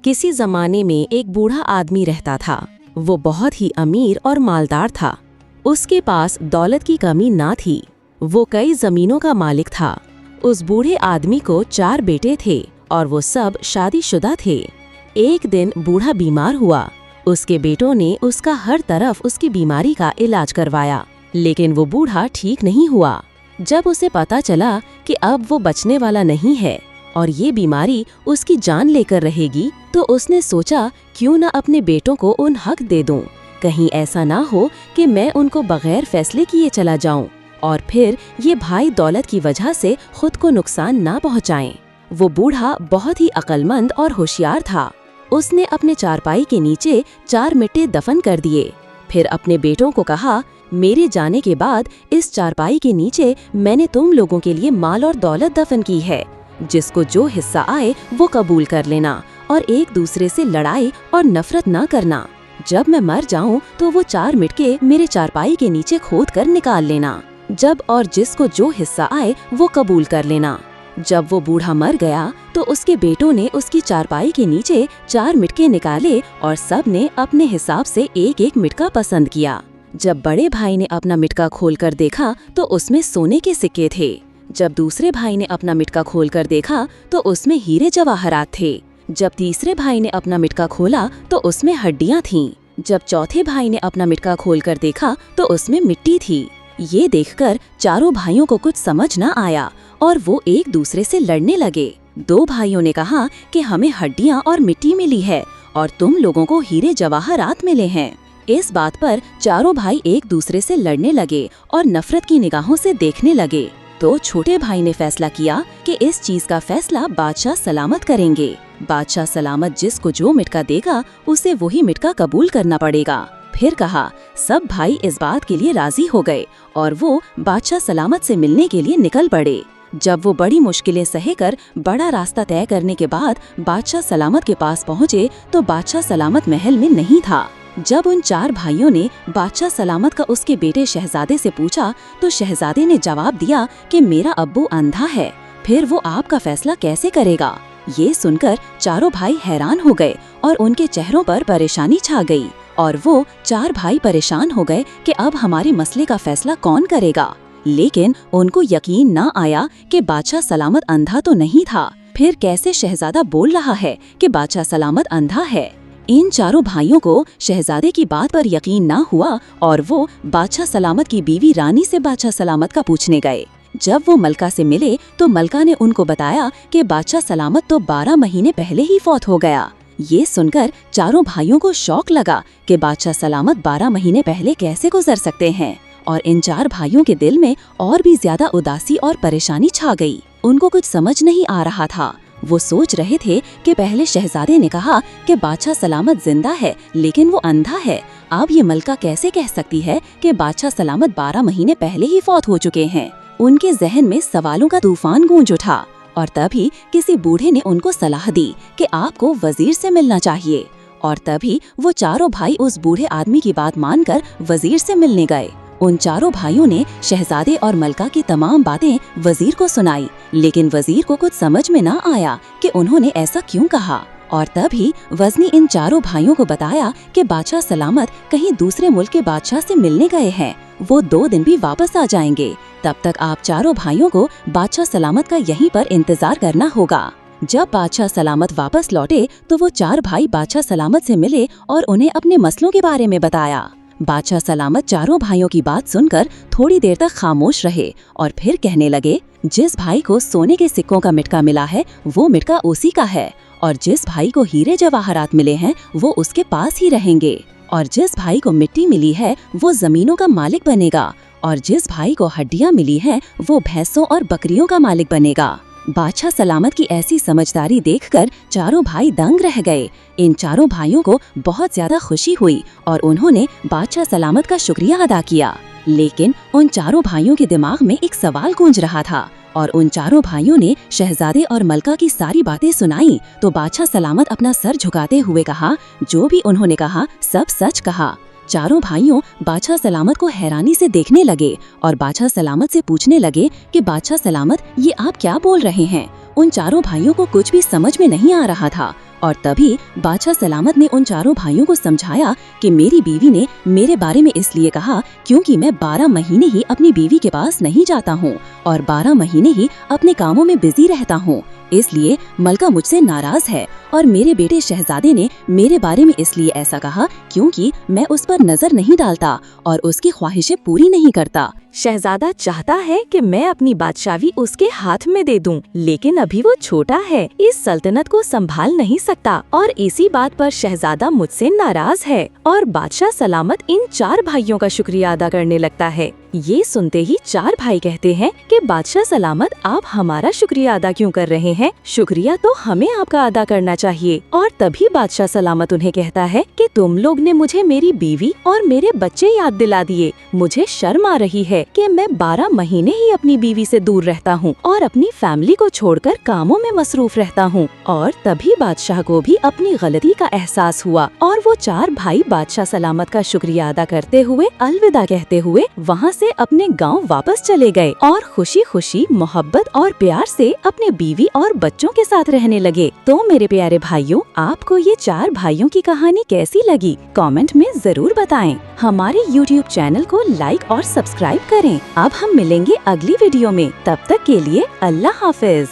किसी जमाने में एक बूढ़ा आदमी रहता था। वो बहुत ही अमीर और मालदार था। उसके पास दौलत की कमी ना थी। वो कई जमीनों का मालिक था। उस बूढ़े आदमी को 4 बेटे थे और वो सब शादीशुदा थे। एक दिन बूढ़ा बीमार हुआ। उसके बेटों ने उसका हर तरफ उसकी बीमारी का इलाज करवाया, लेकिन वो बूढ़ा ठीक नहीं हुआ। जब उसे पता चला कि अब वो बचने वाला नहीं है और ये बीमारी उसकी जान लेकर रहेगी, तो उसने सोचा क्यों न अपने बेटों को उन हक दे दूं। कहीं ऐसा ना हो कि मैं उनको बगैर फैसले किए चला जाऊं और फिर ये भाई दौलत की वजह से खुद को नुकसान ना पहुंचाएं। वो बूढ़ा बहुत ही अक्लमंद और होशियार था। उसने अपने चारपाई के नीचे 4 मिट्टे दफन कर दिए। फिर अपने बेटों को कहा, मेरे जाने के बाद इस चारपाई के नीचे मैंने तुम लोगों के लिए माल और दौलत दफन की है। जिसको जो हिस्सा आए वो कबूल कर लेना और एक दूसरे से लड़ाई और नफरत ना करना। जब मैं मर जाऊं तो वो 4 मिटके मेरे चारपाई के नीचे खोद कर निकाल लेना। जब और जिसको जो हिस्सा आए वो कबूल कर लेना। जब वो बूढ़ा मर गया तो उसके बेटों ने उसकी चारपाई के नीचे 4 मिटके निकाले और सब ने अपने हिसाब से एक एक मिटका पसंद किया। जब बड़े भाई ने अपना मिटका खोलकर देखा तो उसमें सोने के सिक्के थे। जब दूसरे भाई ने अपना मिटका खोलकर देखा तो उसमें हीरे जवाहरात थे। जब तीसरे भाई ने अपना मिटका खोला तो उसमें हड्डियां थीं। जब चौथे भाई ने अपना मिटका खोलकर देखा तो उसमें मिट्टी थी। ये देखकर चारों भाइयों को कुछ समझ न आया और वो एक दूसरे से लड़ने लगे। 2 भाइयों ने कहा कि हमें हड्डियां और मिट्टी मिली है और तुम लोगों को हीरे जवाहरात मिले हैं। इस बात पर चारों भाई एक दूसरे से लड़ने लगे और नफरत की निगाहों से देखने लगे। तो छोटे भाई ने फैसला किया कि इस चीज का फैसला बादशाह सलामत करेंगे। बादशाह सलामत जिसको जो मिटका देगा उसे वही मिटका कबूल करना पड़ेगा। फिर कहा, सब भाई इस बात के लिए राजी हो गए और वो बादशाह सलामत से मिलने के लिए निकल पड़े। जब वो बड़ी मुश्किलें सहकर बड़ा रास्ता तय करने के बाद बादशाह सलामत के पास पहुँचे तो बादशाह सलामत महल में नहीं था। जब उन 4 भाइयों ने बादशाह सलामत का उसके बेटे शहजादे से पूछा तो शहजादे ने जवाब दिया कि मेरा अब्बू अंधा है, फिर वो आपका फैसला कैसे करेगा। ये सुनकर चारों भाई हैरान हो गए और उनके चेहरों पर परेशानी छा गई और वो 4 भाई परेशान हो गए कि अब हमारे मसले का फैसला कौन करेगा। लेकिन उनको यकीन न आया कि बादशाह सलामत अंधा तो नहीं था। फिर कैसे शहजादा बोल रहा है कि बादशाह सलामत अंधा है। इन चारों भाइयों को शहजादे की बात पर यकीन न हुआ और वो बादशाह सलामत की बीवी रानी से बादशाह सलामत का पूछने गए। जब वो मलका से मिले तो मलका ने उनको बताया कि बादशाह सलामत तो 12 महीने पहले ही फौत हो गया। ये सुनकर चारों भाइयों को शौक लगा कि बादशाह सलामत 12 महीने पहले कैसे गुजर सकते हैं और इन 4 भाइयों के दिल में और भी ज्यादा उदासी और परेशानी छा गई। उनको कुछ समझ नहीं आ रहा था। वो सोच रहे थे कि पहले शहजादे ने कहा कि बादशाह सलामत जिंदा है लेकिन वो अंधा है। अब ये मलका कैसे कह सकती है कि बादशाह सलामत 12 महीने पहले ही फौत हो चुके हैं। उनके जहन में सवालों का तूफान गूंज उठा और तभी किसी बूढ़े ने उनको सलाह दी कि आपको वजीर से मिलना चाहिए। और तभी वो चारों भाई उस बूढ़े आदमी की बात मानकर वजीर से मिलने गए। उन चारों भाइयों ने शहजादे और मलका की तमाम बातें वजीर को सुनाई, लेकिन वजीर को कुछ समझ में न आया कि उन्होंने ऐसा क्यों कहा। और तभी वज़नी इन चारों भाइयों को बताया कि बादशाह सलामत कहीं दूसरे मुल्क के बादशाह से मिलने गए हैं। वो 2 दिन भी वापस आ जाएंगे। तब तक आप चारों भाइयों को बादशाह सलामत का यहीं पर इंतजार करना होगा। जब बादशाह सलामत वापस लौटे तो वो 4 भाई बादशाह सलामत से मिले और उन्हें अपने मसलों के बारे में बताया। बादशाह सलामत चारों भाइयों की बात सुनकर थोड़ी देर तक खामोश रहे और फिर कहने लगे, जिस भाई को सोने के सिक्कों का मिटका मिला है वो मिटका उसी का है और जिस भाई को हीरे जवाहरात मिले हैं वो उसके पास ही रहेंगे और जिस भाई को मिट्टी मिली है वो जमीनों का मालिक बनेगा और जिस भाई को हड्डियां मिली हैं वो भैंसों और बकरियों का मालिक बनेगा। बादशाह सलामत की ऐसी समझदारी देखकर चारों भाई दंग रह गए। इन चारों भाइयों को बहुत ज्यादा खुशी हुई और उन्होंने बादशाह सलामत का शुक्रिया अदा किया। लेकिन उन चारों भाइयों के दिमाग में एक सवाल गूंज रहा था और उन चारों भाइयों ने शहजादे और मलका की सारी बातें सुनाई तो बादशाह सलामत अपना सर झुकाते हुए कहा, जो भी उन्होंने कहा सब सच कहा। चारों भाइयों बादशाह सलामत को हैरानी से देखने लगे और बादशाह सलामत से पूछने लगे कि बादशाह सलामत ये आप क्या बोल रहे हैं। उन चारों भाइयों को कुछ भी समझ में नहीं आ रहा था और तभी बादशाह सलामत ने उन चारों भाइयों को समझाया कि मेरी बीवी ने मेरे बारे में इसलिए कहा क्योंकि मैं 12 महीने ही अपनी बीवी के पास नहीं जाता हूँ और 12 महीने ही अपने कामों में बिजी रहता हूँ, इसलिए मलका मुझसे नाराज है। और मेरे बेटे शहजादे ने मेरे बारे में इसलिए ऐसा कहा क्योंकि मैं उस पर नजर नहीं डालता और उसकी ख्वाहिशें पूरी नहीं करता। शहजादा चाहता है कि मैं अपनी बादशाही उसके हाथ में दे दूं, लेकिन अभी वो छोटा है, इस सल्तनत को संभाल नहीं सकता और इसी बात पर शहजादा मुझसे नाराज है। और बादशाह सलामत इन 4 भाइयों का शुक्रिया अदा करने लगता है। ये सुनते ही 4 भाई कहते हैं कि बादशाह सलामत, आप हमारा शुक्रिया अदा क्यों कर रहे हैं? शुक्रिया तो हमें आपका अदा करना चाहिए। और तभी बादशाह सलामत उन्हें कहता है कि तुम लोग ने मुझे मेरी बीवी और मेरे बच्चे याद दिला दिए। मुझे शर्म आ रही है कि मैं 12 महीने ही अपनी बीवी से दूर रहता हूँ और अपनी फैमिली को छोड़कर कामों में मसरूफ रहता हूँ। और तभी बादशाह को भी अपनी गलती का एहसास हुआ और वो 4 भाई बादशाह सलामत का शुक्रिया अदा करते हुए अलविदा कहते हुए वहाँ से अपने गांव वापस चले गए और खुशी खुशी मोहब्बत और प्यार से अपने बीवी और बच्चों के साथ रहने लगे। तो मेरे प्यारे भाइयों, आपको ये 4 भाइयों की कहानी कैसी लगी? कमेंट में जरूर बताएं। हमारे YouTube चैनल को लाइक और सब्सक्राइब करें। अब हम मिलेंगे अगली वीडियो में, तब तक के लिए अल्लाह हाफिज।